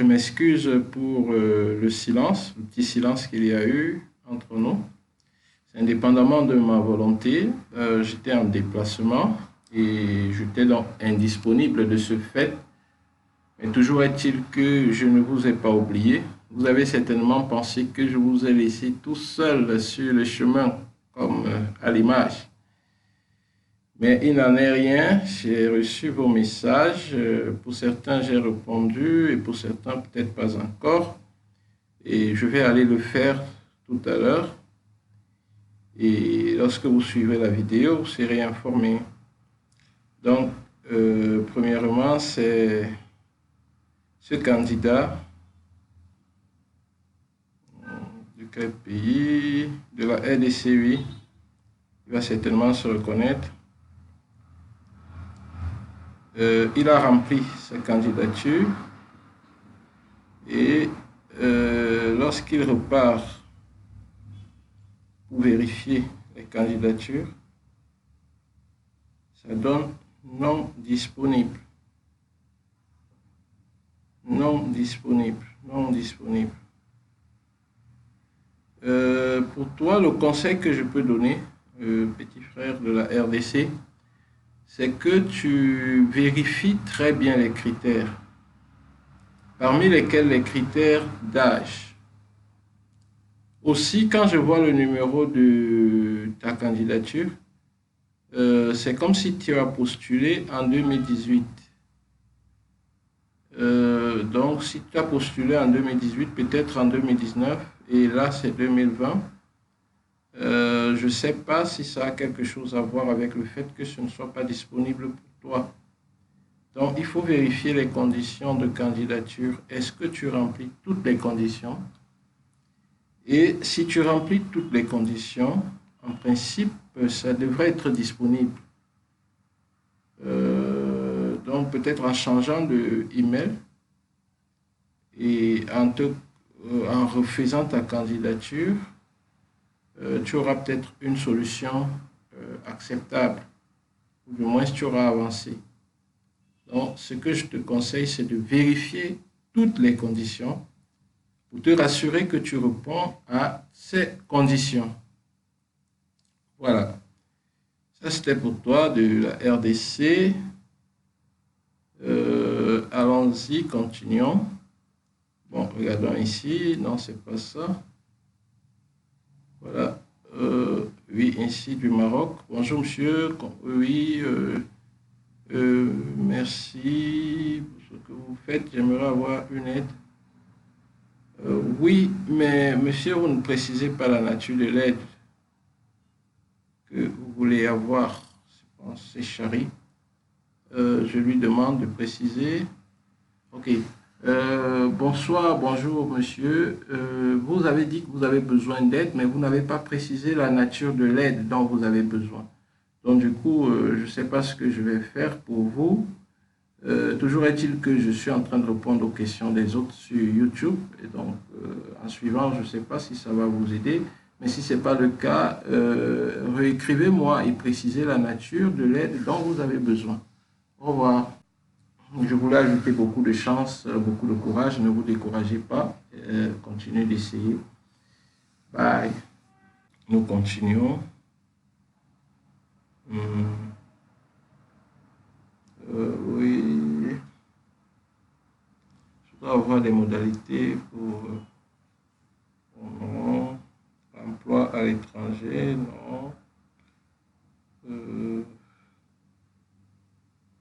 je m'excuse pour le silence, le petit silence qu'il y a eu entre nous. Indépendamment de ma volonté, j'étais en déplacement et j'étais donc indisponible de ce fait. Mais toujours est-il que je ne vous ai pas oublié. Vous avez certainement pensé que je vous ai laissé tout seul sur le chemin, comme à l'image. Mais il n'en est rien. J'ai reçu vos messages. Pour certains, j'ai répondu et pour certains, peut-être pas encore. Et je vais aller le faire tout à l'heure. Et lorsque vous suivez la vidéo, vous serez informé. Donc, premièrement, c'est ce candidat de quel pays? De la RDC, oui. Il va certainement se reconnaître. Il a rempli sa candidature et lorsqu'il repart pour vérifier les candidatures, ça donne non disponible. Non disponible. Non disponible. Pour toi, le conseil que je peux donner, petit frère de la RDC, c'est que tu vérifies très bien les critères, parmi lesquels les critères d'âge. Aussi, quand je vois le numéro de ta candidature, c'est comme si tu as postulé en 2018. Donc, si tu as postulé en 2018, peut-être en 2019, et là c'est 2020, je ne sais pas si ça a quelque chose à voir avec le fait que ce ne soit pas disponible pour toi. Donc, il faut vérifier les conditions de candidature. Est-ce que tu remplis toutes les conditions? Et si tu remplis toutes les conditions, en principe, ça devrait être disponible. Donc, peut-être en changeant de email et en refaisant ta candidature, tu auras peut-être une solution acceptable, ou du moins tu auras avancé. Donc, ce que je te conseille, c'est de vérifier toutes les conditions pour te rassurer que tu réponds à ces conditions. Voilà. Ça, c'était pour toi de la RDC. Allons-y, continuons. Bon, regardons ici. Non, c'est pas ça. Voilà. Oui, ici du Maroc. Bonjour, monsieur. Oui, merci pour ce que vous faites. J'aimerais avoir une aide. Oui, mais monsieur, vous ne précisez pas la nature de l'aide que vous voulez avoir. Je pense que c'est Chari. Je lui demande de préciser. Ok. Bonsoir, bonjour monsieur. Vous avez dit que vous avez besoin d'aide, mais vous n'avez pas précisé la nature de l'aide dont vous avez besoin. Donc du coup, je ne sais pas ce que je vais faire pour vous. Toujours est-il que je suis en train de répondre aux questions des autres sur YouTube. Et donc, en suivant, je ne sais pas si ça va vous aider. Mais si ce n'est pas le cas, réécrivez-moi et précisez la nature de l'aide dont vous avez besoin. Au revoir. Je voulais ajouter beaucoup de chance, beaucoup de courage. Ne vous découragez pas. Continuez d'essayer. Bye. Nous continuons. Oui. Je dois avoir des modalités pour non. Emploi à l'étranger, non.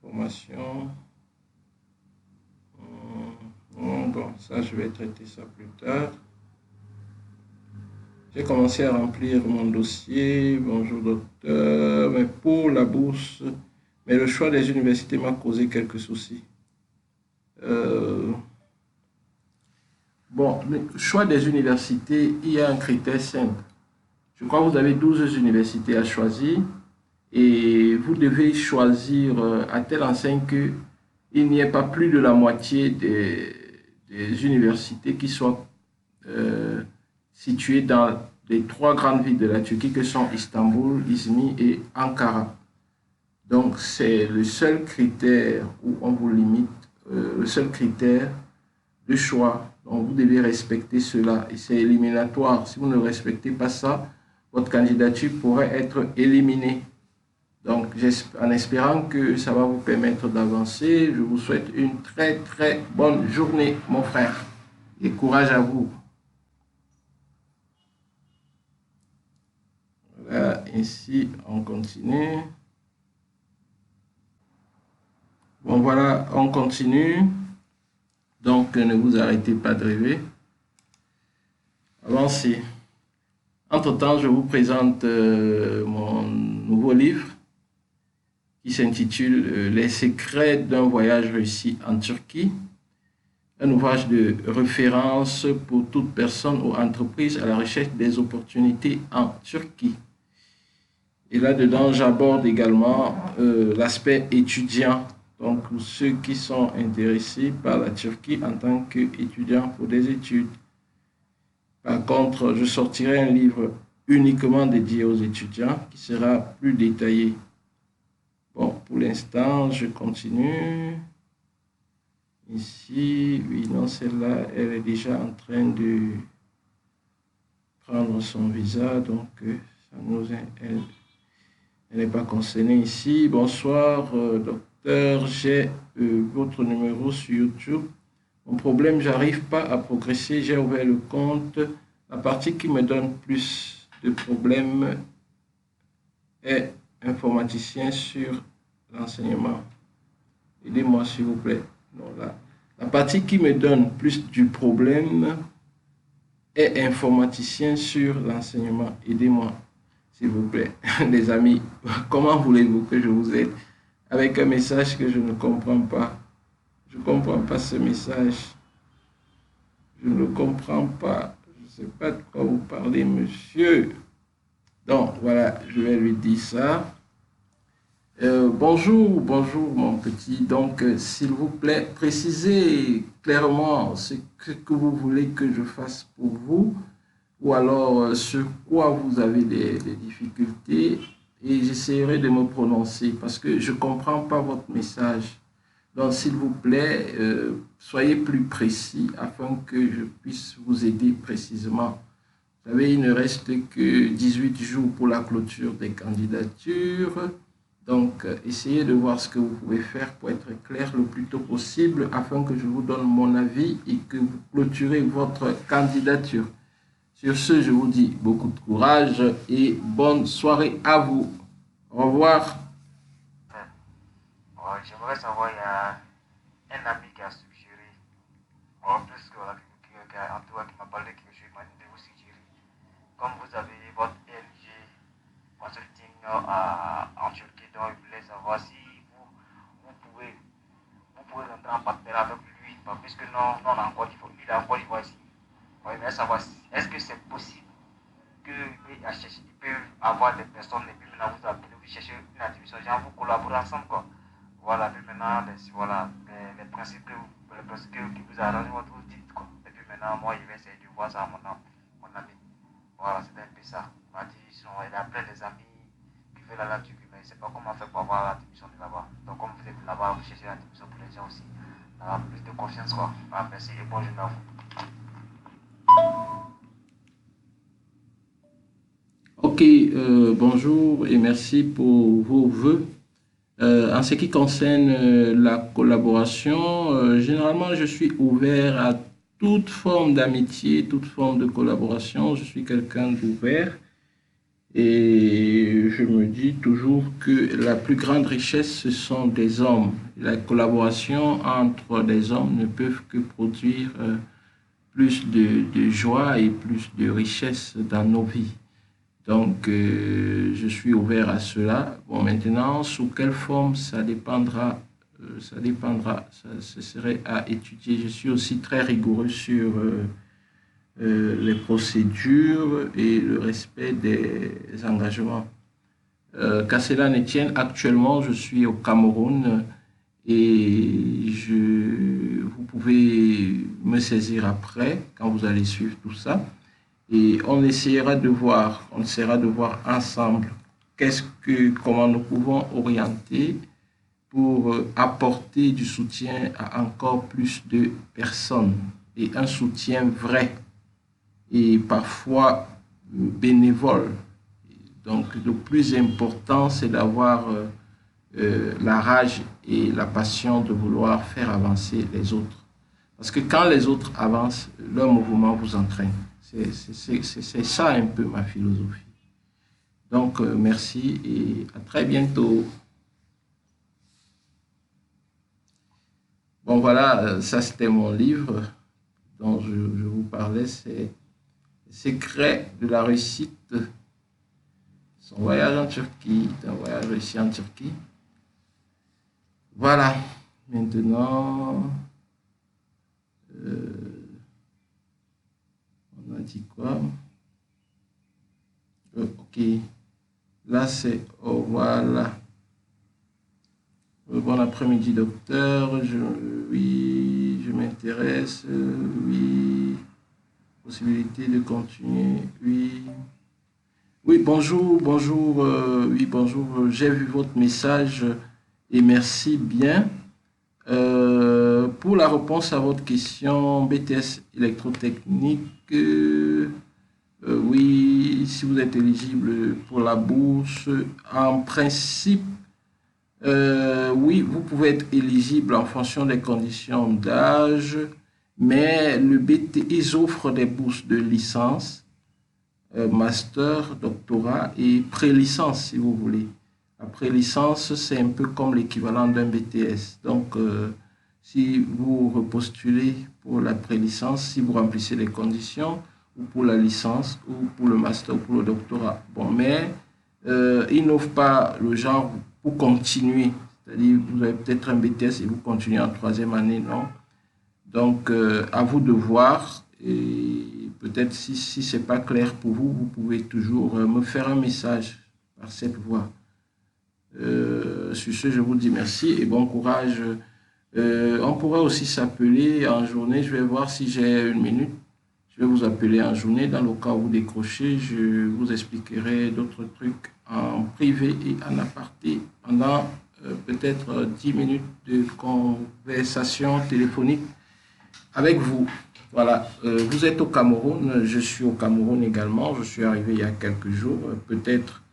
Formation. Non, bon, ça, je vais traiter ça plus tard. J'ai commencé à remplir mon dossier. Bonjour, docteur. Mais pour la bourse, mais le choix des universités m'a causé quelques soucis. Bon, le choix des universités, il y a un critère simple. Je crois que vous avez 12 universités à choisir et vous devez choisir à telle enseigne qu'il n'y ait pas plus de la moitié des universités qui soient situées dans les 3 grandes villes de la Turquie que sont Istanbul, Izmir et Ankara. Donc, c'est le seul critère où on vous limite, le seul critère de choix. Donc, vous devez respecter cela et c'est éliminatoire. Si vous ne respectez pas ça, votre candidature pourrait être éliminée. Donc, en espérant que ça va vous permettre d'avancer, je vous souhaite une très, très bonne journée, mon frère. Et courage à vous. Voilà, ici, on continue. Bon, voilà, on continue. Donc, ne vous arrêtez pas de rêver. Avancez. Entre-temps, je vous présente mon nouveau livre qui s'intitule Les secrets d'un voyage réussi en Turquie. Un ouvrage de référence pour toute personne ou entreprise à la recherche des opportunités en Turquie. Et là-dedans, j'aborde également l'aspect étudiant. Donc, pour ceux qui sont intéressés par la Turquie en tant qu'étudiants pour des études. Par contre, je sortirai un livre uniquement dédié aux étudiants qui sera plus détaillé. Bon, pour l'instant, je continue. Ici, oui, non, celle-là, elle est déjà en train de prendre son visa, donc ça nous elle n'est pas concernée ici. Bonsoir, docteur, j'ai votre numéro sur YouTube. Mon problème, j'arrive pas à progresser. J'ai ouvert le compte. La partie qui me donne plus de problèmes est informaticien sur l'enseignement. Aidez-moi, s'il vous plaît. Non, là. La partie qui me donne plus du problème est informaticien sur l'enseignement. Aidez-moi, s'il vous plaît. Les amis, comment voulez-vous que je vous aide avec un message que je ne comprends pas? Je ne comprends pas ce message. Je ne le comprends pas. Je ne sais pas de quoi vous parlez, monsieur. Donc, voilà, je vais lui dire ça. Bonjour, bonjour, mon petit. Donc, s'il vous plaît, précisez clairement ce que vous voulez que je fasse pour vous ou alors sur quoi vous avez des difficultés et j'essaierai de me prononcer parce que je ne comprends pas votre message. Donc, s'il vous plaît, soyez plus précis afin que je puisse vous aider précisément. Vous savez, il ne reste que 18 jours pour la clôture des candidatures. Donc, essayez de voir ce que vous pouvez faire pour être clair le plus tôt possible afin que je vous donne mon avis et que vous clôturez votre candidature. Sur ce, je vous dis beaucoup de courage et bonne soirée à vous. Au revoir. J'aimerais savoir, il y a un ami qui a suggéré, en plus que en tout cas qui m'a parlé que je m'a dit de vous suggérer, comme vous avez votre LG consulting en Turquie, donc je voulais savoir si vous pouvez rentrer en partenariat avec lui, puisque non, on a encore il est encore ici. On aimerait savoir est-ce que c'est possible qu'il peut avoir des personnes et puis maintenant vous appelez, vous cherchez une admission, genre vous collaborez ensemble quoi. Voilà, puis maintenant, voilà, les principes qui vous arrangent, vous dites quoi. Et puis maintenant, moi, je vais essayer de voir ça à mon ami. Voilà, c'est un peu ça. Il m'a dit, il a plein des amis qui veulent aller à Turquie, mais il ne sait pas comment faire pour avoir l'admission de là-bas. Donc, comme vous êtes là-bas, vous cherchez l'admission pour les gens aussi. D'avoir plus de confiance, quoi. Voilà, merci et bonne journée à vous. Ok, bonjour et merci pour vos vœux. En ce qui concerne la collaboration, généralement, je suis ouvert à toute forme d'amitié, toute forme de collaboration. Je suis quelqu'un d'ouvert et je me dis toujours que la plus grande richesse, ce sont des hommes. La collaboration entre des hommes ne peut que produire plus de joie et plus de richesse dans nos vies. Donc, je suis ouvert à cela. Bon, maintenant, sous quelle forme, ça dépendra. Ce serait à étudier. Je suis aussi très rigoureux sur les procédures et le respect des engagements. Qu'à cela ne tienne, actuellement, je suis au Cameroun et vous pouvez me saisir après quand vous allez suivre tout ça. Et on essaiera de voir ensemble comment nous pouvons orienter pour apporter du soutien à encore plus de personnes. et un soutien vrai et parfois bénévole. Donc, le plus important, c'est d'avoir la rage et la passion de vouloir faire avancer les autres. Parce que quand les autres avancent, leur mouvement vous entraîne. C'est ça un peu ma philosophie. Donc, merci et à très bientôt. Bon, voilà, ça c'était mon livre dont je vous parlais. C'est Secret de la réussite. Son voyage en Turquie, un voyage réussi en Turquie. Voilà. Maintenant, on a dit quoi? Ok. Là, c'est voilà. Bon après-midi, docteur. Oui, je m'intéresse. Oui. Possibilité de continuer. Oui. Oui, bonjour, bonjour. Oui, bonjour. J'ai vu votre message et merci bien. Pour la réponse à votre question, BTS électrotechnique, oui, si vous êtes éligible pour la bourse, en principe, oui, vous pouvez être éligible en fonction des conditions d'âge, mais le BT, ils offrent des bourses de licence, master, doctorat et pré-licence, si vous voulez. La pré-licence, c'est un peu comme l'équivalent d'un BTS. Donc, si vous repostulez pour la pré-licence, si vous remplissez les conditions, ou pour la licence, ou pour le master, ou pour le doctorat. Bon, mais ils n'offrent pas le genre pour continuer. C'est-à-dire, vous avez peut-être un BTS et vous continuez en troisième année, non? Donc, à vous de voir. Et peut-être si ce n'est pas clair pour vous, vous pouvez toujours me faire un message par cette voie. Sur ce, je vous dis merci et bon courage. On pourrait aussi s'appeler en journée. Je vais voir si j'ai une minute. Je vais vous appeler en journée. Dans le cas où vous décrochez, je vous expliquerai d'autres trucs en privé et en aparté pendant peut-être 10 minutes de conversation téléphonique avec vous. Voilà, vous êtes au Cameroun, je suis au Cameroun également. Je suis arrivé il y a quelques jours. Peut-être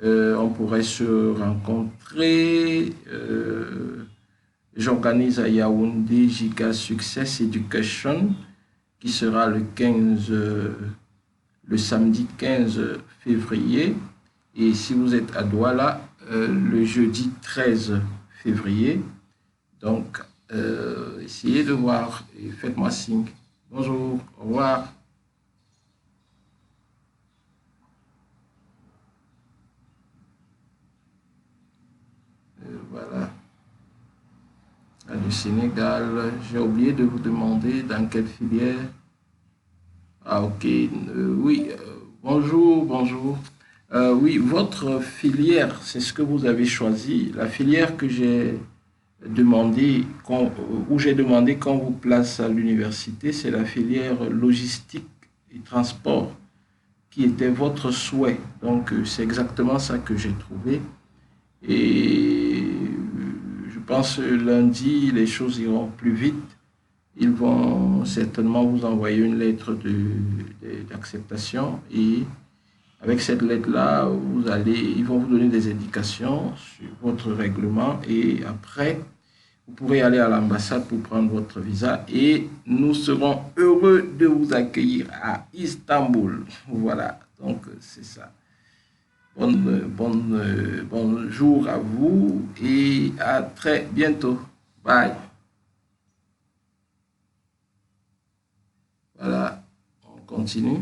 on pourrait se rencontrer. J'organise à Yaoundé Giga Success Education qui sera le samedi 15 février. Et si vous êtes à Douala, le jeudi 13 février. Donc, essayez de voir et faites-moi signe. Bonjour, au revoir. Voilà. Du Sénégal, j'ai oublié de vous demander dans quelle filière. Ah, ok. Oui, bonjour, bonjour. Oui, votre filière, c'est ce que vous avez choisi. La filière que j'ai demandé, où j'ai demandé qu'on vous place à l'université, c'est la filière logistique et transport qui était votre souhait. Donc, c'est exactement ça que j'ai trouvé. Et je pense que lundi, les choses iront plus vite. Ils vont certainement vous envoyer une lettre d'acceptation et avec cette lettre-là, ils vont vous donner des indications sur votre règlement et après, vous pourrez aller à l'ambassade pour prendre votre visa et nous serons heureux de vous accueillir à Istanbul. Voilà, donc c'est ça. Bonjour à vous et à très bientôt. Bye. Voilà, on continue.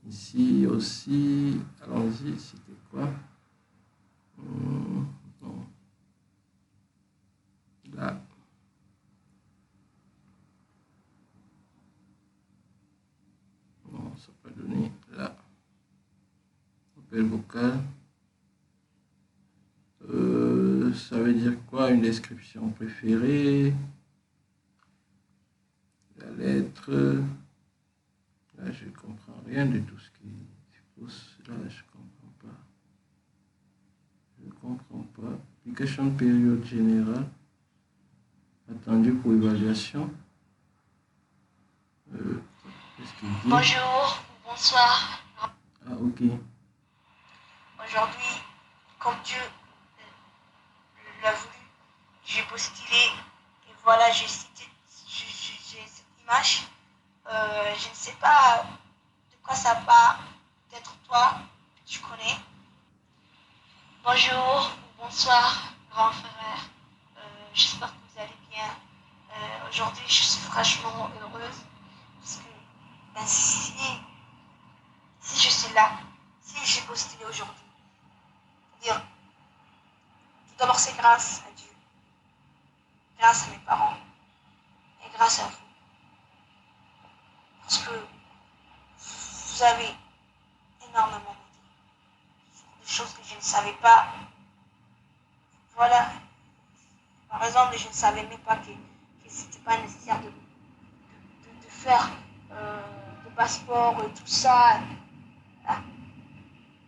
Ici aussi, allons-y, c'était quoi? Non. Là. Non, ça n'a pas donné. Là. Appel vocal. Ça veut dire quoi? Une description préférée. La lettre. Là, je ne comprends rien de tout ce qui se pousse. Là, je ne comprends pas. Je ne comprends pas. Application période générale. Attendu pour évaluation. Qu'est-ce qu'il dit? Bonjour, bonsoir. Ah, ok. Aujourd'hui, comme Dieu l'a voulu, j'ai postulé et voilà, j'ai cette image. Je ne sais pas de quoi ça parle. Peut-être toi, tu connais. Bonjour, bonsoir, grand frère. J'espère que vous allez bien. Aujourd'hui, je suis franchement heureuse parce que ben, si je suis là, si j'ai postulé aujourd'hui, dire tout d'abord c'est grâce à Dieu, grâce à mes parents et grâce à vous. Parce que vous avez énormément aidé sur des choses que je ne savais pas. Voilà. Par exemple, je ne savais même pas que ce n'était pas nécessaire de faire de passeport et tout ça. Là.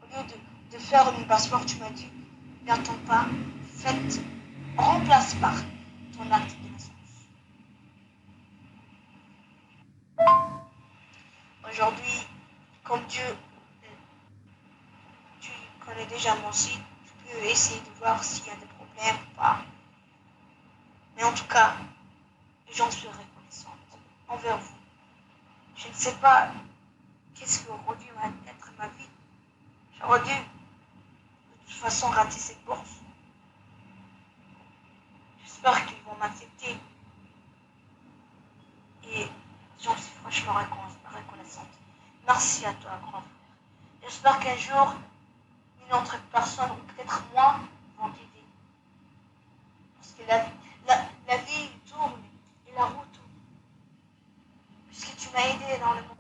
Au lieu de faire un passeport, tu m'as dit, n'attends pas, faites, remplace par ton acte de naissance. Aujourd'hui, comme Dieu, tu connais déjà mon site, tu peux essayer de voir s'il y a des problèmes ou pas. Mais en tout cas, j'en suis reconnaissante envers vous. Je ne sais pas qu'est-ce qu'aurait dû être ma vie. J'aurais dû de toute façon rater cette bourse. J'espère qu'ils vont m'accepter. Et j'en suis franchement reconnaissante. Merci à toi, grand frère. J'espère qu'un jour, une autre personne, ou peut-être moi, vont t'aider. Parce que la vie tourne et la roue tourne. Puisque tu m'as aidé dans le monde.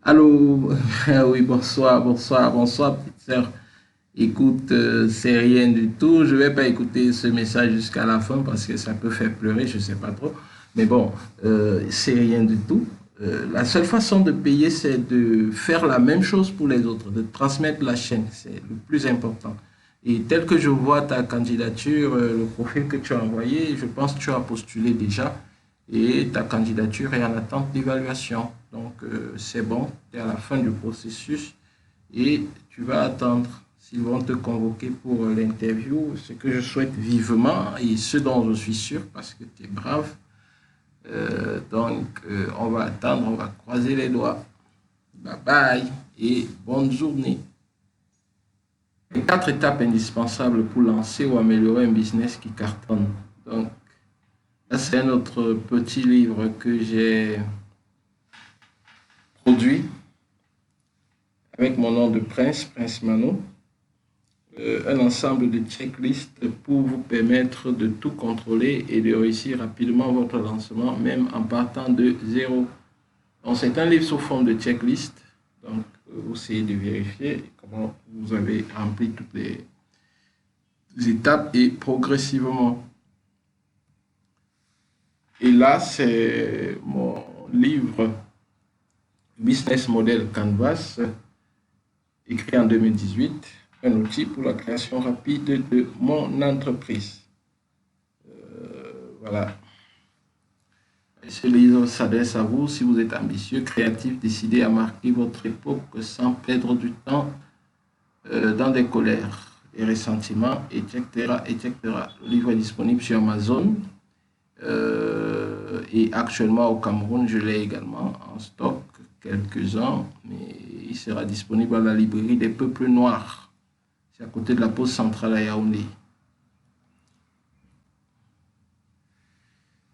Allô, ah oui, bonsoir, bonsoir, bonsoir, petite sœur. Écoute, c'est rien du tout. Je vais pas écouter ce message jusqu'à la fin parce que ça peut faire pleurer, je sais pas trop. Mais bon, c'est rien du tout. La seule façon de payer, c'est de faire la même chose pour les autres, de transmettre la chaîne. C'est le plus important. Et tel que je vois ta candidature, le profil que tu as envoyé, je pense que tu as postulé déjà et ta candidature est en attente d'évaluation. Donc, c'est bon, tu es à la fin du processus et tu vas attendre s'ils vont te convoquer pour l'interview, ce que je souhaite vivement et ce dont je suis sûr parce que tu es brave. On va attendre, on va croiser les doigts. Bye bye et bonne journée. Les 4 étapes indispensables pour lancer ou améliorer un business qui cartonne. Donc, là, c'est un autre petit livre que j'ai produit avec mon nom de Prince Mano. Un ensemble de checklists pour vous permettre de tout contrôler et de réussir rapidement votre lancement, même en partant de zéro. Donc, c'est un livre sous forme de checklist. Donc, vous essayez de vérifier comment vous avez rempli toutes les étapes et progressivement. Et là, c'est mon livre Business Model Canvas, écrit en 2018. Un outil pour la création rapide de mon entreprise. Voilà. Ce livre s'adresse à vous si vous êtes ambitieux, créatif, décidé à marquer votre époque sans perdre du temps dans des colères, des ressentiments, etc., etc. Le livre est disponible sur Amazon et actuellement au Cameroun, je l'ai également en stock, quelques-uns, mais il sera disponible à la librairie des Peuples Noirs. C'est à côté de la pause centrale à Yaoundé.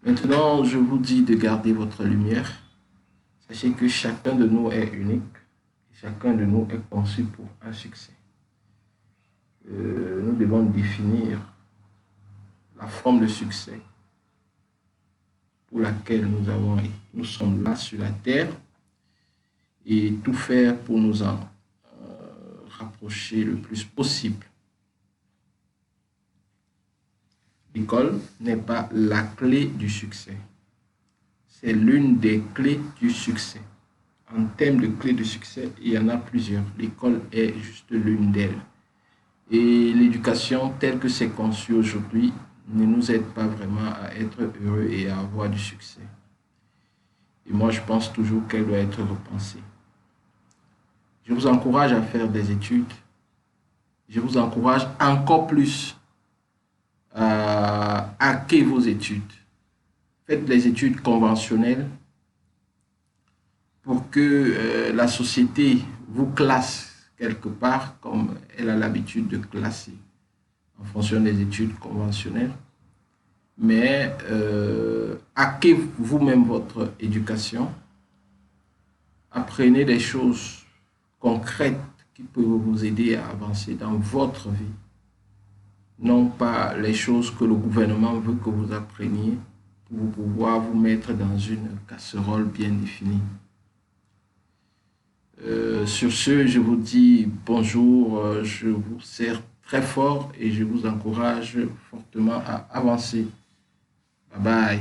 Maintenant, je vous dis de garder votre lumière. Sachez que chacun de nous est unique. Et chacun de nous est conçu pour un succès. Nous devons définir la forme de succès pour laquelle nous sommes là sur la terre et tout faire pour nous en rapprocher le plus possible. L'école n'est pas la clé du succès. C'est l'une des clés du succès. En termes de clés de succès, il y en a plusieurs. L'école est juste l'une d'elles. Et l'éducation telle que c'est conçu aujourd'hui ne nous aide pas vraiment à être heureux et à avoir du succès. Et moi, je pense toujours qu'elle doit être repensée. Je vous encourage à faire des études. Je vous encourage encore plus à hacker vos études. Faites les études conventionnelles pour que la société vous classe quelque part comme elle a l'habitude de classer en fonction des études conventionnelles. Mais hackez vous-même votre éducation. Apprenez des choses concrètes qui peuvent vous aider à avancer dans votre vie. Non pas les choses que le gouvernement veut que vous appreniez pour pouvoir vous mettre dans une casserole bien définie. Sur ce, je vous dis bonjour, je vous serre très fort et je vous encourage fortement à avancer. Bye bye.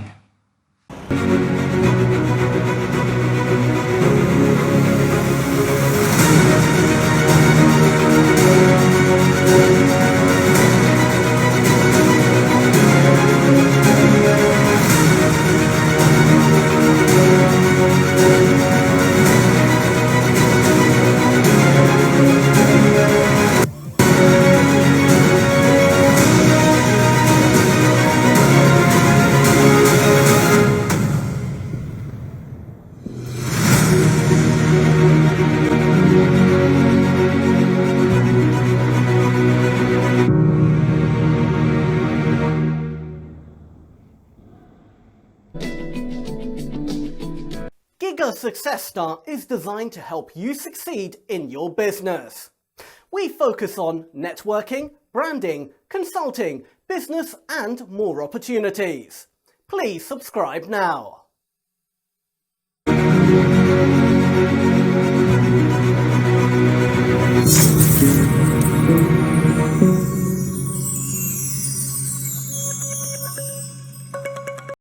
Giga Success Star is designed to help you succeed in your business. We focus on networking, branding, consulting, business and more opportunities. Please subscribe now.